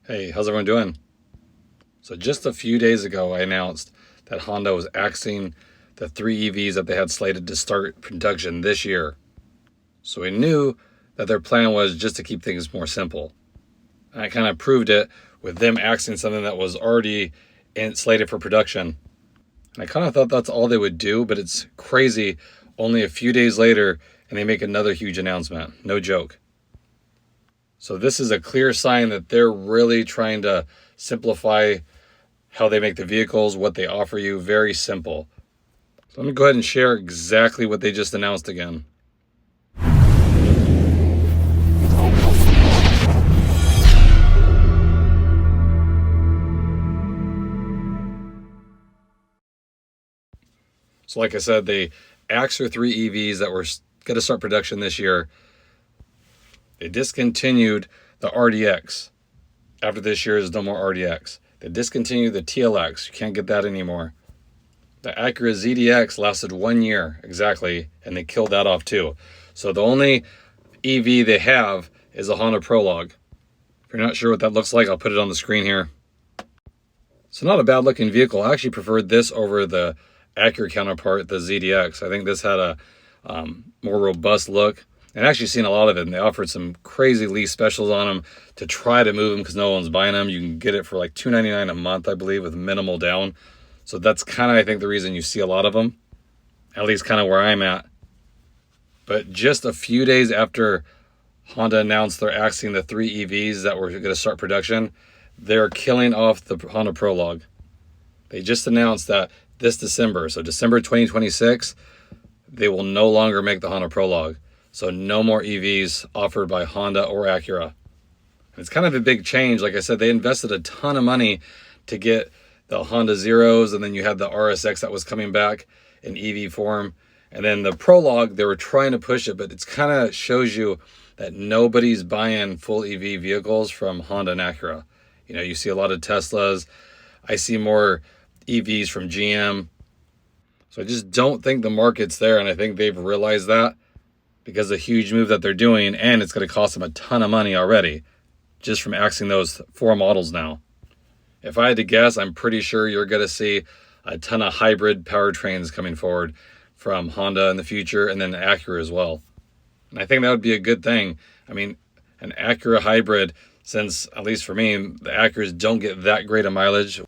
Hey, how's everyone doing? So just a few days ago, I announced that Honda was axing the 3 EVs that they had slated to start production this year. So we knew that their plan was just to keep things more simple. And I kind of proved it with them axing something that was already slated for production. And I kind of thought that's all they would do, but it's crazy. Only a few days later, and they make another huge announcement. No joke. So this is a clear sign that they're really trying to simplify how they make the vehicles, what they offer you. Very simple. So let me go ahead and share exactly what they just announced again. So like I said, they axed their 3 EVs that were going to start production this year. They discontinued the RDX. After this year, there's no more RDX. They discontinued the TLX. You can't get that anymore. The Acura ZDX lasted 1 year exactly, and they killed that off too. So the only EV they have is a Honda Prologue. If you're not sure what that looks like, I'll put it on the screen here. So not a bad looking vehicle. I actually preferred this over the Acura counterpart, the ZDX. I think this had a more robust look. And actually seen a lot of it, and they offered some crazy lease specials on them to try to move them because no one's buying them. You can get it for like $299 a month, I believe, with minimal down. So that's kind of, I think, the reason you see a lot of them, at least kind of where I'm at. But just a few days after Honda announced they're axing the 3 EVs that were going to start production, they're killing off the Honda Prologue. They just announced that this December, so December 2026, they will no longer make the Honda Prologue. So no more EVs offered by Honda or Acura. It's kind of a big change. Like I said, they invested a ton of money to get the Honda Zeros, and then you had the RSX that was coming back in EV form. And then the Prologue, they were trying to push it, but it's kind of shows you that nobody's buying full EV vehicles from Honda and Acura. You know, you see a lot of Teslas. I see more EVs from GM. So I just don't think the market's there, and I think they've realized that, because of the huge move that they're doing, and it's going to cost them a ton of money already just from axing those 4 models now. If I had to guess, I'm pretty sure you're going to see a ton of hybrid powertrains coming forward from Honda in the future, and then Acura as well. And I think that would be a good thing. I mean, an Acura hybrid, since, at least for me, the Acuras don't get that great of mileage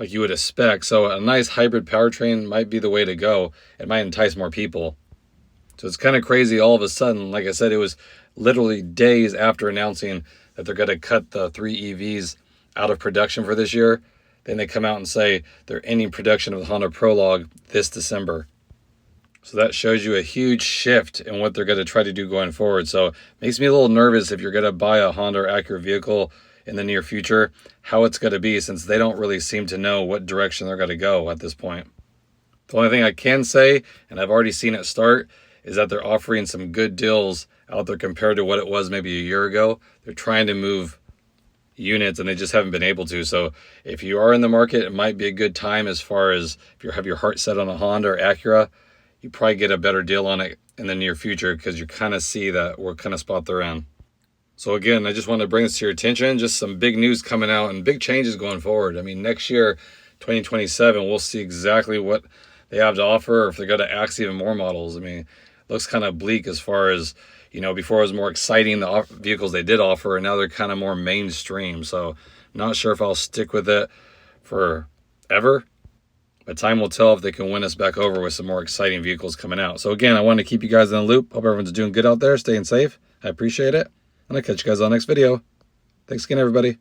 like you would expect. So a nice hybrid powertrain might be the way to go. It might entice more people. So it's kind of crazy all of a sudden. Like I said, it was literally days after announcing that they're going to cut the 3 EVs out of production for this year. Then they come out and say they're ending production of the Honda Prologue this December. So that shows you a huge shift in what they're going to try to do going forward. So it makes me a little nervous if you're going to buy a Honda or Acura vehicle in the near future, how it's going to be, since they don't really seem to know what direction they're going to go at this point. The only thing I can say, and I've already seen it start, is that they're offering some good deals out there compared to what it was maybe a year ago. They're trying to move units, and they just haven't been able to. So if you are in the market, it might be a good time, as far as if you have your heart set on a Honda or Acura, you probably get a better deal on it in the near future, because you kind of see that what kind of spot they're in. So again, I just want to bring this to your attention. Just some big news coming out and big changes going forward. I mean, next year, 2027, we'll see exactly what they have to offer, or if they're going to axe even more models. I mean, looks kind of bleak as far as, you know, before it was more exciting, the vehicles they did offer, and now they're kind of more mainstream. So not sure if I'll stick with it forever, but time will tell if they can win us back over with some more exciting vehicles coming out. So again, I wanted to keep you guys in the loop. Hope everyone's doing good out there, staying safe. I appreciate it, and I'll catch you guys on the next video. Thanks again, everybody.